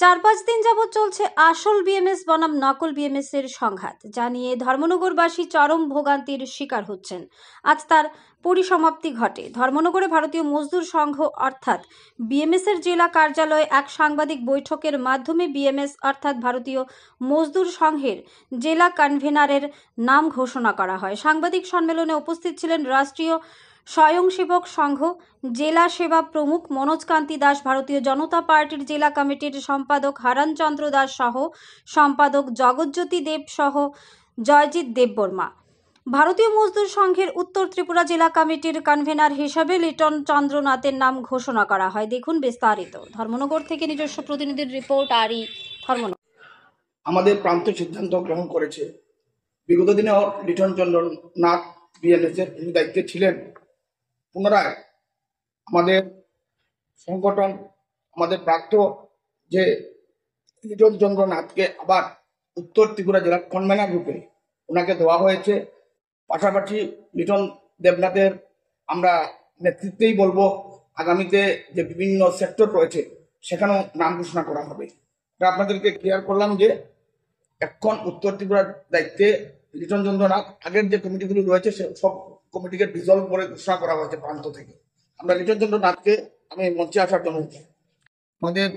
4-5 দিন যাবৎ চলছে আসল বিএমএস বনাম নকল বিএমএস এর সংঘাত, যা নিয়ে ধর্মনগরবাসী চরম ভোগান্তির শিকার হচ্ছেন। আজ তার পরিসমাপ্তি ঘটে। ধর্মনগরে ভারতীয় মজদুর সংঘ অর্থাৎ বিএমএস এর জেলা কার্যালয়ে এক সাংবাদিক বৈঠকের মাধ্যমে বিএমএস অর্থাৎ ভারতীয় মজদুর সংঘের জেলা কনভেনারের নাম ঘোষণা করা হয়। সাংবাদিক সম্মেলনে উপস্থিত ছিলেন রাষ্ট্রীয় স্বয়ংসেবক সংঘ জেলা সেবা প্রমুখ মনোজ কান্তি দাস, ভারতীয় জনতা পার্টির জেলা কমিটির সম্পাদক হারানচন্দ্র দাস সহ সম্পাদক জগজ্যোতি দেব সহ জয়জিৎ দেববর্মা। ভারতীয় মজদুর সংঘের উত্তর ত্রিপুরা জেলা কমিটির কনভেনার হিসাবে লিটন চন্দ্রনাথের নাম ঘোষণা করা হয়। দেখুন বিস্তারিত। ধর্মনগর থেকে নিজস্ব প্রতিনিধির রিপোর্ট। আরই ধর্মনগর। আমাদের প্রান্ত সিদ্ধান্ত গ্রহণ করেছে বিগত দিনে লিটন চন্দ্রনাথ বিএনএস এর দায়িত্বে ছিলেন। পুনরায় আমাদের সংগঠন আমাদের প্রাপ্ত যে লিটন চন্দ্রনাথকে আবার উত্তর ত্রিপুরা জেলার কনভেনার রূপে ওনাকে দেওয়া হয়েছে। পাশাপাশি লিটন দেবনাথের আমরা নেতৃত্বেই বলবো আগামীতে যে বিভিন্ন সেক্টর রয়েছে সেখানেও নাম ঘোষণা করা হবে। এটা আপনাদেরকে ক্লিয়ার করলাম যে এখন উত্তর ত্রিপুরার দায়িত্বে লিটন চন্দ্রনাথ। আগের যে কমিটিগুলি রয়েছে সে সব কমিটিকে ডিজলভ করে ঘোষণা করা হয়েছে প্রান্ত থেকে। আমরা লিটন চন্দ্রনাথকে আমি মঞ্চে আসার জন্য আমাদের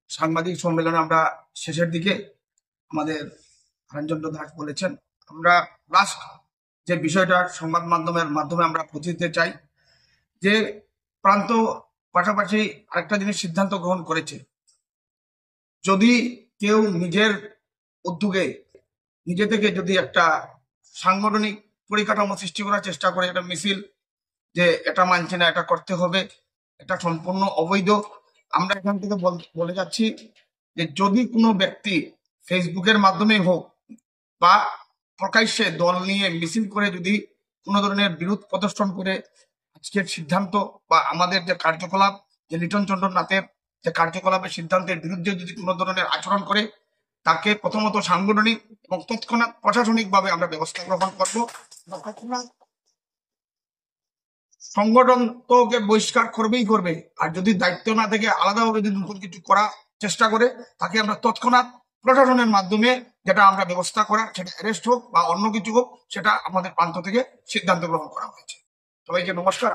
সাংবাদিক সম্মেলনে আমরা শেষের দিকে আমাদের হারানচন্দ্র দাস বলেছেন, আমরা লাস্ট যে বিষয়টা সংবাদ মাধ্যমে আমরা পৌঁছে চাই যে প্রান্ত পাশাপাশি আরেকটা জিনিস সিদ্ধান্ত গ্রহণ করেছে, যদি কেউ নিজের উদ্যোগে নিজে থেকে যদি একটা সাংগঠনিক পরিকাঠামো সৃষ্টি করার চেষ্টা করে, এটা মিছিল যে এটা মানছে না, এটা করতে হবে, এটা সম্পূর্ণ অবৈধ। আমরা এখান থেকে বলে যাচ্ছি যে যদি কোনো ব্যক্তি ফেসবুকের মাধ্যমে হোক বা প্রকাশ্যে দল নিয়ে মিছিল করে যদি কোনো ধরনের বিরোধ প্রদর্শন করে আজকের সিদ্ধান্ত বা আমাদের যে কার্যকলাপ, যে লিটন চন্দ্রনাথের যে কার্যকলাপের সিদ্ধান্তের বিরুদ্ধে যদি কোনো ধরনের আচরণ করে, তাকে প্রথমত সাংগঠনিক এবং তৎক্ষণাৎ প্রশাসনিকভাবে আমরা ব্যবস্থা গ্রহণ করবো। সংগঠন তো ওকে বহিষ্কার করবেই করবে, আর যদি দায়িত্ব না থেকে আলাদাভাবে যদি নতুন কিছু করার চেষ্টা করে তাকে আমরা তৎক্ষণাৎ প্রশাসনের মাধ্যমে যেটা আমরা ব্যবস্থা করা, সেটা অ্যারেস্ট হোক বা অন্য কিছু হোক, সেটা আমাদের প্রান্ত থেকে সিদ্ধান্ত গ্রহণ করা হয়েছে। সবাইকে নমস্কার।